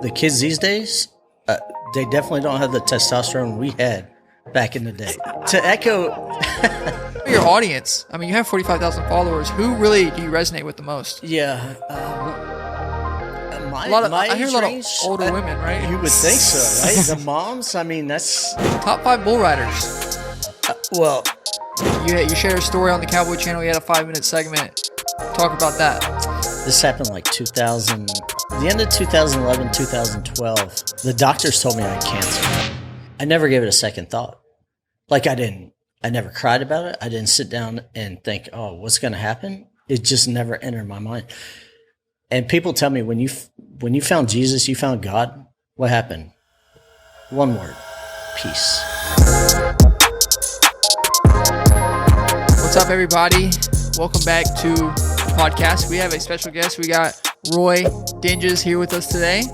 the kids these days, they definitely don't have the testosterone we had back in the day. To echo your audience, I mean, you have 45,000 followers. Who really do you resonate with the most? Yeah. I hear a lot of older women, right? You would think so, right? The moms, I mean, that's... Top 5 bull riders. Well... You shared a story on the Cowboy channel. You had a 5-minute segment. Talk about that. This happened like the end of 2011, 2012. The doctors told me I had cancer. I never gave it a second thought. Like I never cried about it. I didn't sit down and think, oh, what's going to happen? It just never entered my mind. And people tell me, when you found Jesus, you found God, what happened? One word: peace. What's up, everybody? Welcome back to the podcast. We have a special guest. We got Roy Dinges here with us today.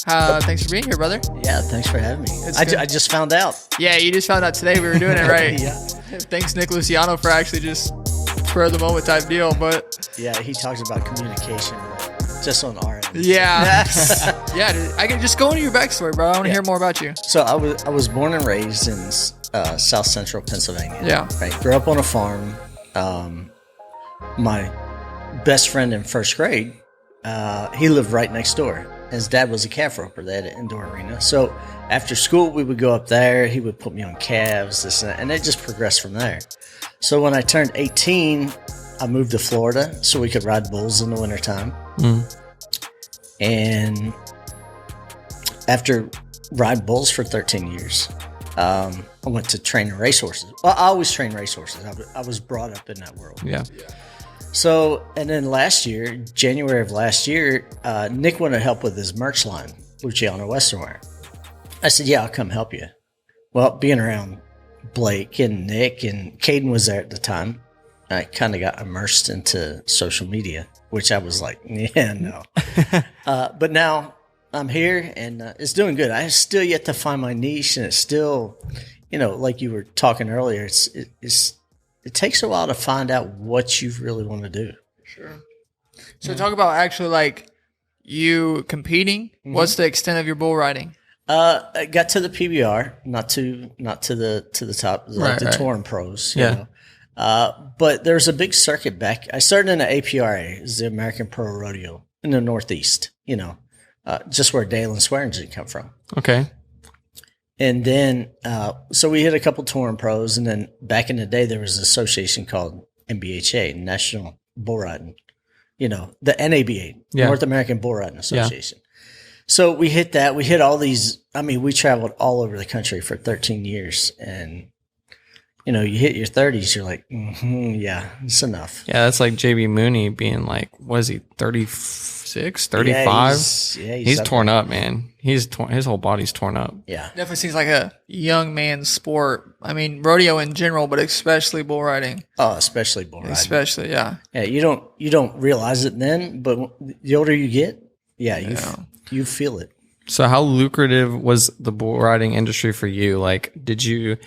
Thanks for being here, brother. Yeah, thanks for having me. I just found out. Yeah, you just found out today we were doing it, right? Yeah. Thanks, Nick Luciano, for actually just spur of the moment type deal. But yeah, he talks about communication just on our end. Yeah. Yeah, dude, I can just go into your backstory, bro. I want to hear more about you. So I was born and raised in South Central Pennsylvania. Yeah. Right. Grew up on a farm. My best friend in first grade, he lived right next door. His dad was a calf roper. They had an indoor arena. So after school, we would go up there. He would put me on calves, this and that, and it just progressed from there. So when I turned 18, I moved to Florida so we could ride bulls in the wintertime. And after riding bulls for 13 years, I went to training racehorses. Well, I always trained racehorses. I was brought up in that world. Yeah. So, and then last year, January of last year, Nick wanted help with his merch line, Luciano Western Wear. I said, yeah, I'll come help you. Well, being around Blake and Nick and Caden was there at the time, I kind of got immersed into social media, which I was like, yeah, no. But now I'm here and it's doing good. I have still yet to find my niche, and it's still, like you were talking earlier, it takes a while to find out what you really want to do. Sure. So talk about actually like you competing. Mm-hmm. What's the extent of your bull riding? I got to the PBR, not to the top, like the touring pros. You know? But there's a big circuit back. I started in the APRA, is the American Pro Rodeo in the Northeast. Just where Dale and Swearingen come from. Okay. And then, so we hit a couple touring pros, and then back in the day, there was an association called NBHA, National Bull Riding, the NABA, North American Bull Riding Association. Yeah. So we hit that. We hit all these. I mean, we traveled all over the country for 13 years, and you hit your 30s, you're like, yeah, it's enough. Yeah, that's like JB Mooney being like, what is he, 36, 35? He's torn up, man. His whole body's torn up. Yeah. Definitely seems like a young man's sport. I mean, rodeo in general, but especially bull riding. Oh, especially bull riding. Especially, yeah. Yeah, you don't realize it then, but the older you get, you feel it. So how lucrative was the bull riding industry for you? Like, did you,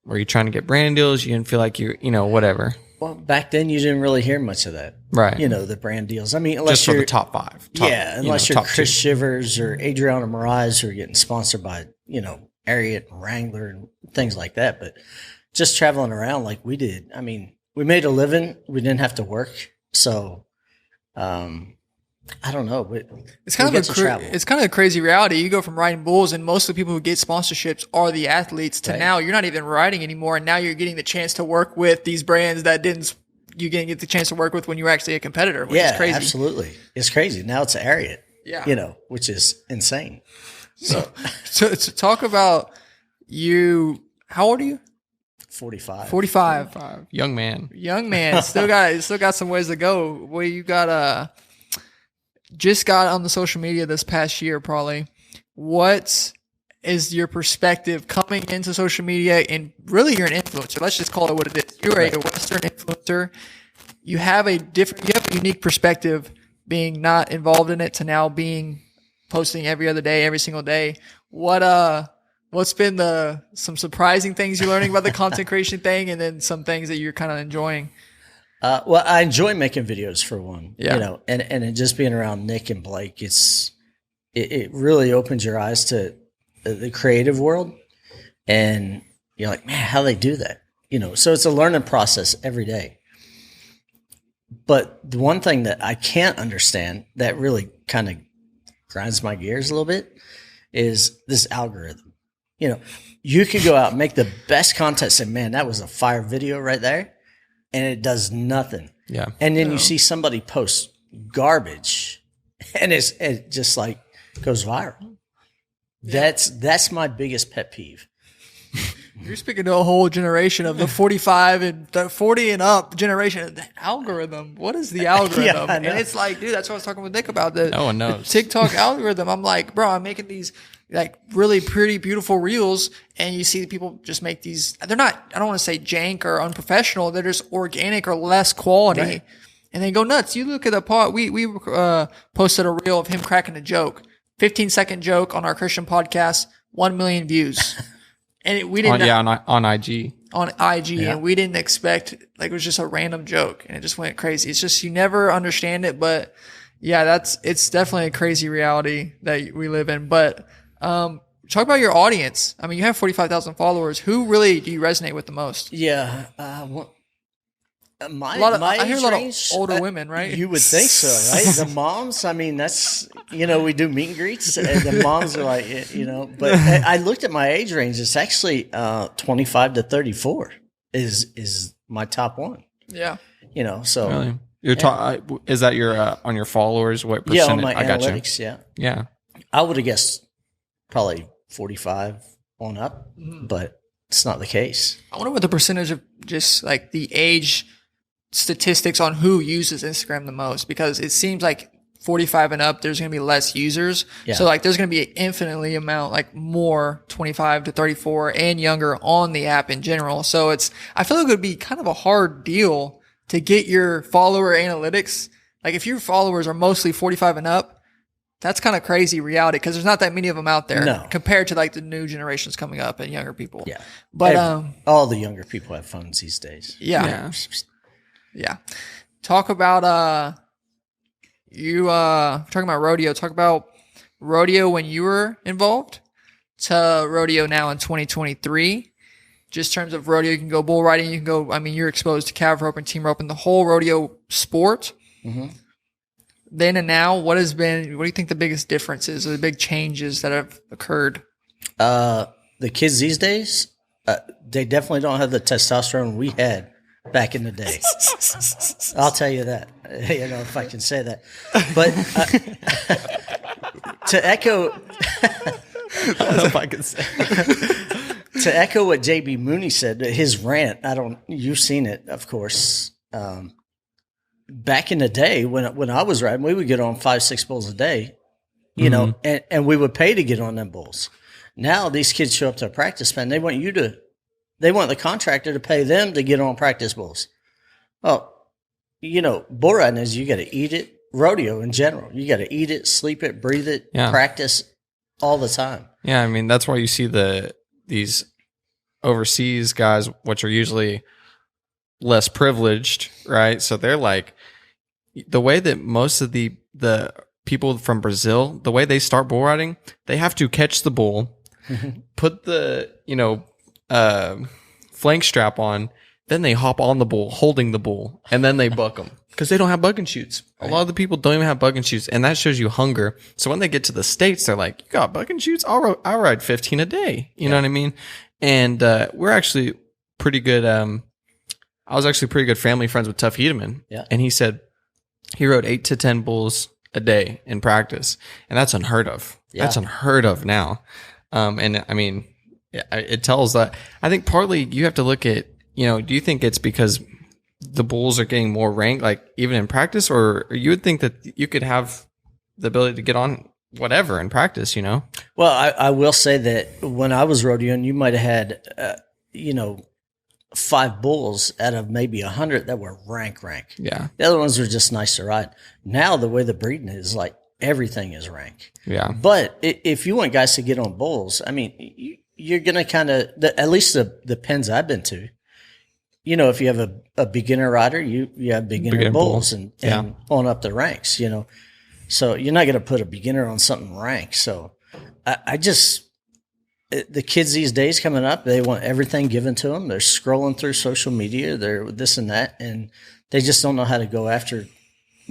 were you trying to get brand deals? You didn't feel like whatever. Well, back then you didn't really hear much of that. Right. The brand deals. I mean, unless just for the top five. Unless you're Chris Shivers or Adriana Moraes who are getting sponsored by, Ariat and Wrangler and things like that. But just traveling around like we did. I mean, we made a living. We didn't have to work. So, I don't know, but it's kind of a crazy reality. You go from riding bulls, and most of the people who get sponsorships are the athletes. To now, you're not even riding anymore, and now you're getting the chance to work with these brands that you didn't get the chance to work with when you were actually a competitor. Which is crazy. Absolutely, it's crazy. Now it's Ariat, which is insane. So to talk about you, how old are you? 45. 45. Young man. Still got some ways to go. Well, you got just got on the social media this past year, probably. What is your perspective coming into social media? And really, you're an influencer. Let's just call it what it is. You're a Western influencer. You have a unique perspective being not involved in it to now being posting every other day, every single day. What's been some surprising things you're learning about the content creation thing, and then some things that you're kind of enjoying? Well, I enjoy making videos for one, and just being around Nick and Blake. it really opens your eyes to the creative world, and you're like, man, how they do that? So it's a learning process every day. But the one thing that I can't understand that really kind of grinds my gears a little bit is this algorithm. You could go out and make the best content, say, man, that was a fire video right there, and it does nothing. Yeah. And then you see somebody post garbage, and it just like goes viral. That's my biggest pet peeve. You're speaking to a whole generation of the 45 and the 40 and up generation. The algorithm. What is the algorithm? And it's like, dude, that's what I was talking with Nick about. No one knows. The TikTok algorithm. I'm like, bro, I'm making these like really pretty, beautiful reels, and you see people just make these. They're not, I don't want to say jank or unprofessional. They're just organic or less quality. Right. And they go nuts. You look at the pod. We posted a reel of him cracking a joke. 15-second joke on our Christian podcast. 1 million views. And we didn't on IG. On IG, and we didn't expect, like, it was just a random joke, and it just went crazy. It's just, you never understand it, but yeah, it's definitely a crazy reality that we live in. But talk about your audience. I mean, you have 45,000 followers. Who really do you resonate with the most? Yeah, I hear a lot of older women, right? You would think so, right? The moms, I mean, that's, we do meet and greets, and the moms are like, but I looked at my age range. It's actually 25 to 34 is my top one. Yeah. So. Really? Is that your, on your followers? What percentage? Yeah, on my analytics, yeah. Yeah. I would have guessed probably 45 on up, but it's not the case. I wonder what the percentage of just like the age statistics on who uses Instagram the most, because it seems like 45 and up, there's going to be less users. Yeah. So like there's going to be an infinitely amount, like more 25 to 34 and younger on the app in general. So I feel like it would be kind of a hard deal to get your follower analytics. Like if your followers are mostly 45 and up, that's kind of crazy reality, because there's not that many of them out there compared to like the new generations coming up and younger people. Yeah. But all the younger people have phones these days. Yeah. Talk about talking about rodeo. Talk about rodeo when you were involved to rodeo now in 2023. Just in terms of rodeo, you can go bull riding, you can go, I mean, you're exposed to calf rope and team rope and the whole rodeo sport. Mm-hmm. Then and now, what do you think the biggest differences or the big changes that have occurred? The kids these days, they definitely don't have the testosterone we had back in the day. I'll tell you that, if I can say that. But to echo, I don't know if I can say. To echo what JB Mooney said, his rant. You've seen it, of course. Back in the day when I was riding, we would get on 5-6 bulls a day, and we would pay to get on them bulls. Now these kids show up to a practice, man. They want the contractor to pay them to get on practice bulls. Oh, bull riding is you got to eat it. Rodeo in general, you got to eat it, sleep it, breathe it, practice all the time. Yeah, I mean that's why you see these overseas guys, which are usually less privileged, right? So they're like, the way that most of the people from Brazil, the way they start bull riding, they have to catch the bull, put the flank strap on, then they hop on the bull, holding the bull, and then they buck them because they don't have bucking chutes. Right. A lot of the people don't even have bucking chutes, and that shows you hunger. So when they get to the States, they're like, "You got bucking chutes? I'll ride 15 a day." You know what I mean? And we're actually pretty good. I was actually pretty good family friends with Tuff Hedeman, and he said he rode 8 to 10 bulls a day in practice, and that's unheard of. Yeah. That's unheard of now. And I mean, it tells that. I think partly you have to look at, do you think it's because the bulls are getting more ranked, like even in practice, or you would think that you could have the ability to get on whatever in practice, Well, I will say that when I was rodeoing, you might have had, 5 bulls out of maybe 100 that were rank. Yeah. The other ones were just nice to ride. Now the way the breeding is, like, everything is rank. Yeah. But if you want guys to get on bulls, I mean, you're going to kind of, at least the pens I've been to, if you have a beginner rider, you have beginner bulls and on up the ranks, So you're not going to put a beginner on something ranked. So I just, the kids these days coming up, they want everything given to them. They're scrolling through social media. They're this and that, and they just don't know how to go after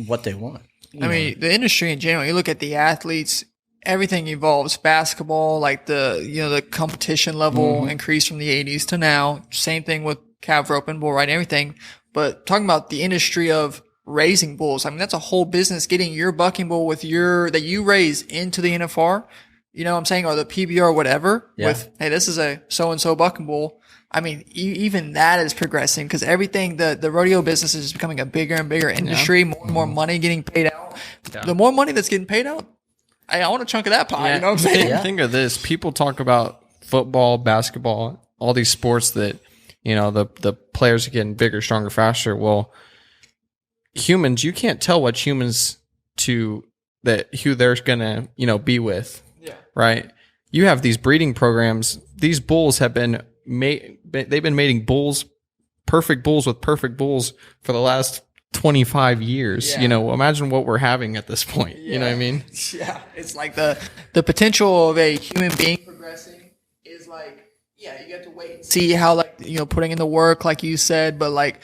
what they want. I mean, the industry in general, you look at the athletes, everything evolves. Basketball, like the competition level increased from the 80s to now. Same thing with calf roping, bull riding, everything. But talking about the industry of raising bulls, I mean, that's a whole business, getting your bucking bull that you raise into the NFR, you know what I'm saying, or the PBR or whatever, with, hey, this is a so-and-so bucking bull. I mean, even that is progressing because everything, the rodeo business is becoming a bigger and bigger industry, more and more money getting paid out. Yeah. The more money that's getting paid out, I want a chunk of that pie, you know what I'm saying? Think of this. People talk about football, basketball, all these sports that, you know, the players are getting bigger, stronger, faster. Well, humans, you can't tell what humans who they're going to, you know, be with. Yeah. Right? You have these breeding programs. These bulls have been they've been mating bulls, perfect bulls with perfect bulls for the last 25 years. Yeah. You know, imagine what we're having at this point. Yeah. You know what I mean? Yeah. It's like the potential of a human being progressing is like, yeah, you have to wait and see how, like, you know, putting in the work, like you said, but like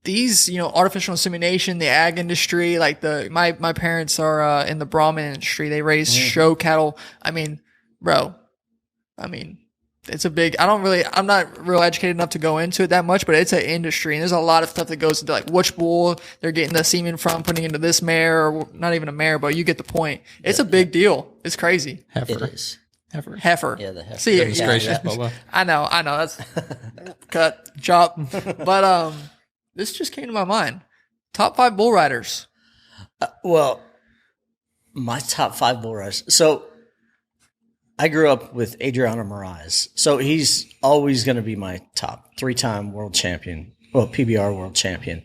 these, you know, artificial insemination, the ag industry, like my parents are in the Brahmin industry. They raise show cattle. I mean, bro, it's a big, I'm not real educated enough to go into it that much, but it's an industry and there's a lot of stuff that goes into like which bull they're getting the semen from, putting into this mare, or not even a mare, but you get the point. It's a big deal. It's crazy. It is. Heifer. Yeah, the heifer. See, goodness gracious, Bubba. I know. That's cut, chop. But this just came to my mind. Top 5 bull riders. Well, my top 5 bull riders. So I grew up with Adriano Moraes. So he's always going to be my top 3-time world champion. Well, PBR world champion.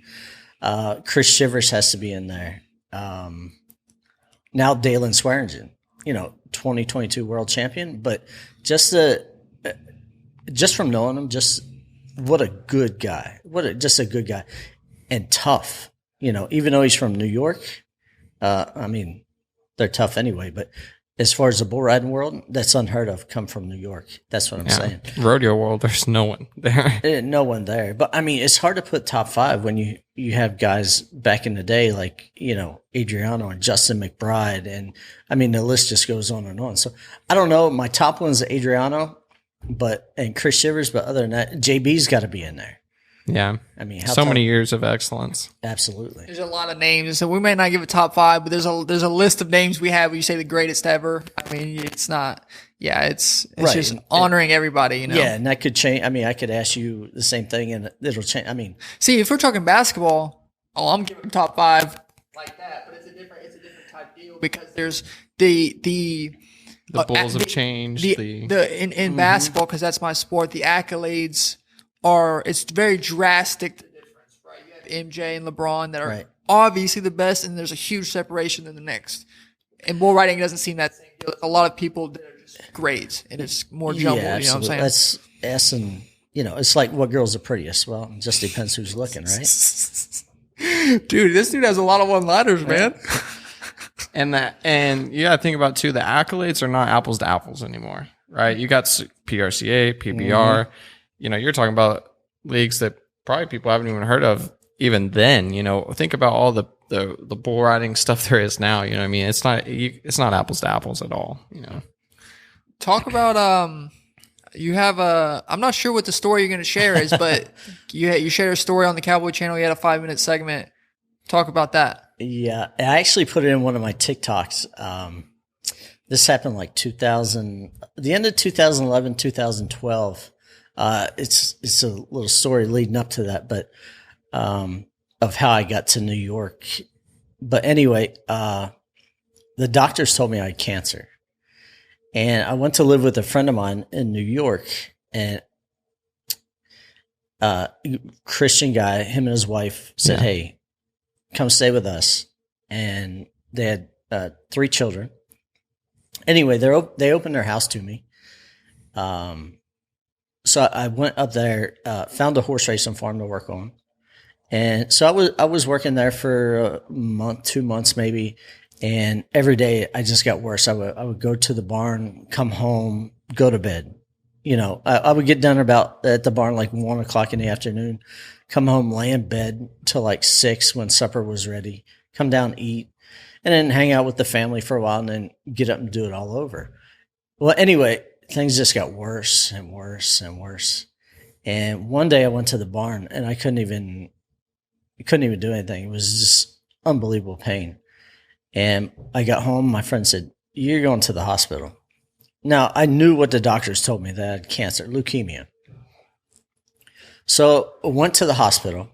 Chris Shivers has to be in there. Now Dalen Swearingen, you know, 2022 world champion. But just from knowing him, just what a good guy. Just a good guy. And tough. You know, even though he's from New York, I mean, they're tough anyway, but as far as the bull riding world, that's unheard of. Come from New York. That's what I'm saying. Rodeo world, there's no one there. No one there. But I mean, it's hard to put top 5 when you have guys back in the day like, you know, Adriano and Justin McBride. And I mean, the list just goes on and on. So I don't know. My top one's Adriano and Chris Shivers. But other than that, JB's got to be in there. Yeah. I mean, so many years of excellence. Absolutely. There's a lot of names. So we may not give a top 5, but there's a list of names we have where you say the greatest ever. I mean, it's not, it's right. Just honoring everybody, you know? Yeah. And that could change. I mean, I could ask you the same thing and it'll change. I mean, see, if we're talking basketball, I'm giving top 5 like that, but it's a different type deal because there's the Bulls have changed. In basketball, because that's my sport, the accolades it's very drastic, the difference, right? You have MJ and LeBron that are obviously the best, and there's a huge separation in the next. In bull riding, it doesn't seem that same deal. A lot of people that are just great, and it's more jumbled, you know what I'm saying? That's asking, you know, it's like what girl's the prettiest? Well, it just depends who's looking, right? Dude, this dude has a lot of one-liners, man. And you got to think about, too, the accolades are not apples to apples anymore, right? You got PRCA, PBR. You know, you're talking about leagues that probably people haven't even heard of even then. You know, think about all the bull riding stuff there is now. You know what I mean? It's not apples to apples at all, you know. Talk about you have I'm not sure what the story you're going to share is, but you shared a story on the Cowboy channel. You had a 5-minute segment. Talk about that. Yeah, I actually put it in one of my TikToks. This happened like the end of 2011, 2012. It's a little story leading up to that, but of how I got to New York. But anyway, the doctors told me I had cancer. And I went to live with a friend of mine in New York, and Christian guy, him and his wife said, "Hey, come stay with us." And they had 3 children. Anyway, they opened their house to me. So I went up there, found a horse racing farm to work on. And so I was working there for a month, 2 months maybe. And every day I just got worse. I would go to the barn, come home, go to bed. You know, I would get done at the barn like 1 o'clock in the afternoon, come home, lay in bed till like 6 when supper was ready, come down, eat, and then hang out with the family for a while and then get up and do it all over. Well, anyway, things just got worse and worse and worse. And one day I went to the barn and I couldn't even do anything. It was just unbelievable pain. And I got home. My friend said, "You're going to the hospital." Now, I knew what the doctors told me, that I had cancer, leukemia. So I went to the hospital.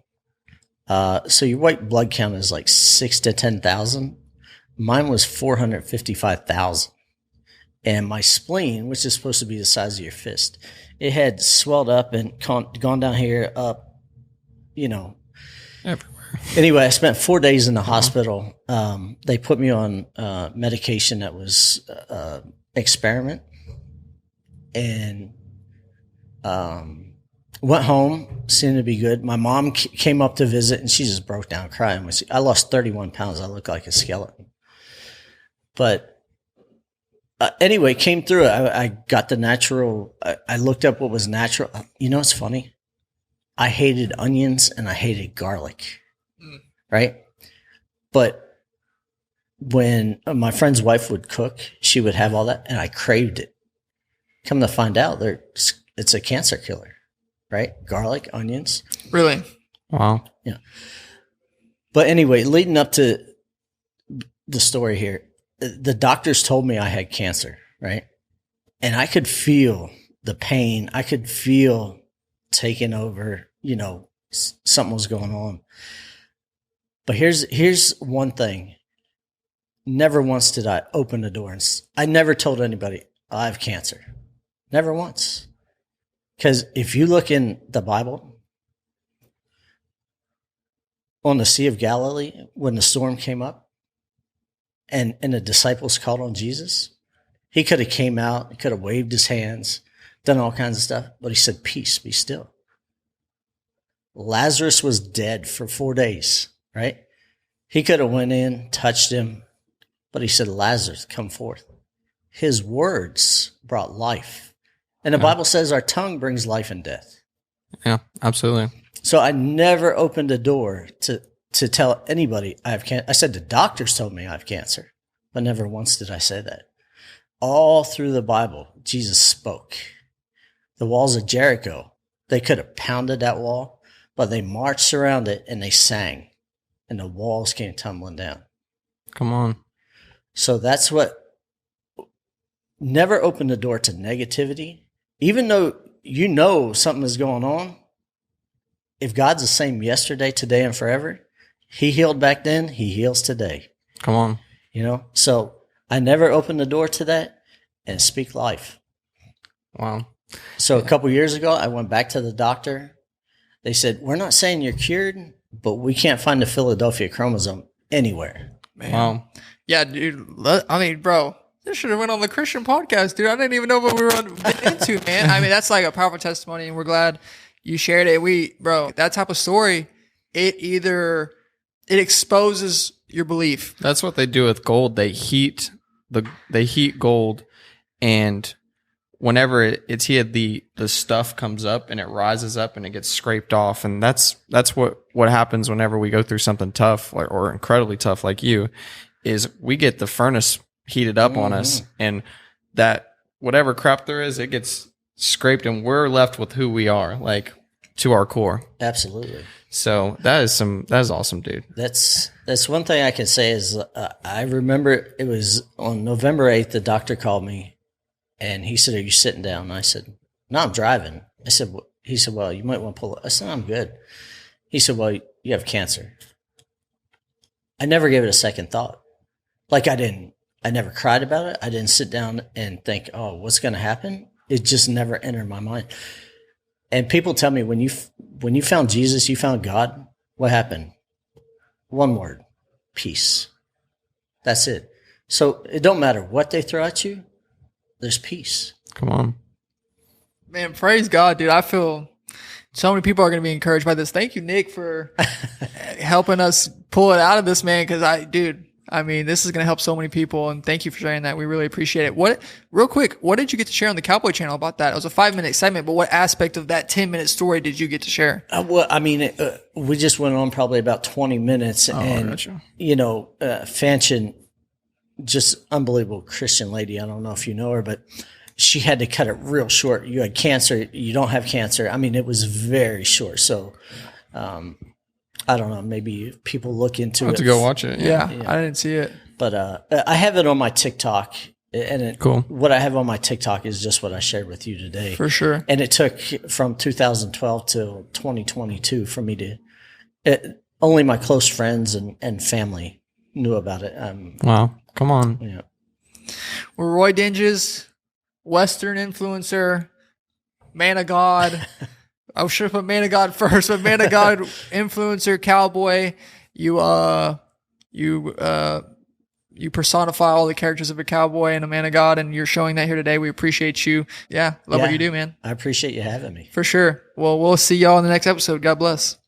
So your white blood count is like 6 to 10,000. Mine was 455,000. And my spleen, which is supposed to be the size of your fist, it had swelled up and gone down here, up, you know. Everywhere. Anyway, I spent 4 days in the hospital. They put me on medication that was experiment, and went home, seemed to be good. My mom came up to visit, and she just broke down crying. I lost 31 pounds. I look like a skeleton. But anyway, came through it. I got the natural. I looked up what was natural. You know, it's funny. I hated onions and I hated garlic, right? But when my friend's wife would cook, she would have all that, and I craved it. Come to find out, it's a cancer killer, right? Garlic, onions. Really? Wow. Yeah. But anyway, leading up to the story here, the doctors told me I had cancer, right? And I could feel the pain. I could feel taking over, you know, something was going on. But here's one thing. Never once did I open the door. I never told anybody I have cancer. Never once. Because if you look in the Bible, on the Sea of Galilee, when the storm came up and the disciples called on Jesus, he could have came out, he could have waved his hands, done all kinds of stuff, but he said, "Peace, be still." Lazarus was dead for 4 days, right? He could have went in, touched him, but he said, "Lazarus, come forth." His words brought life. And the Bible says our tongue brings life and death. Yeah, absolutely. So I never opened the door to tell anybody I have cancer. I said the doctors told me I have cancer, but never once did I say that. All through the Bible, Jesus spoke. The walls of Jericho, they could have pounded that wall, but they marched around it and they sang, and the walls came tumbling down. Come on. So that's what, never open the door to negativity. Even though you know something is going on, if God's the same yesterday, today, and forever, he healed back then, he heals today. Come on. You know? So I never opened the door to that and speak life. Wow. So a couple years ago, I went back to the doctor. They said, "We're not saying you're cured, but we can't find the Philadelphia chromosome anywhere." Man. Wow. Yeah, dude. I mean, bro, this should have went on the Christian podcast, dude. I didn't even know what we were getting into, man. I mean, that's like a powerful testimony, and we're glad you shared it. Bro, that type of story, it exposes your belief. That's what they do with gold. They heat gold, and whenever it's heated, the stuff comes up and it rises up and it gets scraped off. And that's what happens whenever we go through something tough or incredibly tough like you, is we get the furnace heated up on us, and that whatever crap there is, it gets scraped, and we're left with who we are, like to our core. Absolutely. So that is awesome, dude. That's one thing I can say is I remember it was on November 8th, the doctor called me and he said, "Are you sitting down?" And I said, "No, I'm driving." He said, "Well, you might want to pull it." I said, "No, I'm good." He said, "Well, you have cancer." I never gave it a second thought. Like I never cried about it. I didn't sit down and think, "Oh, what's going to happen?" It just never entered my mind. And people tell me, when you found Jesus, you found God, what happened? One word: peace. That's it. So it don't matter what they throw at you, there's peace. Come on. Man, praise God, dude. I feel so many people are going to be encouraged by this. Thank you, Nick, for helping us pull it out of this, man. Because I mean, this is going to help so many people, and thank you for sharing that. We really appreciate it. Real quick, what did you get to share on the Cowboy channel about that? It was a 5-minute segment, but what aspect of that 10-minute story did you get to share? Well, I mean, we just went on probably about 20 minutes, and gotcha. Fanchon, just unbelievable Christian lady. I don't know if you know her, but she had to cut it real short. You had cancer, you don't have cancer. I mean, it was very short. So, I don't know. Maybe people look into I'll have it. to go watch it. Yeah, I didn't see it. But I have it on my TikTok, and Cool. what I have on my TikTok is just what I shared with you today. For sure. And it took from 2012 till 2022 for me to. Only my close friends and family knew about it. Wow. Come on. Yeah. Well, Roy Dinges, Western influencer, man of God. I should have put man of God first, but man of God, influencer, cowboy. You personify all the characters of a cowboy and a man of God, and you're showing that here today. We appreciate you. Yeah, love what you do, man. I appreciate you having me. For sure. Well, we'll see y'all in the next episode. God bless.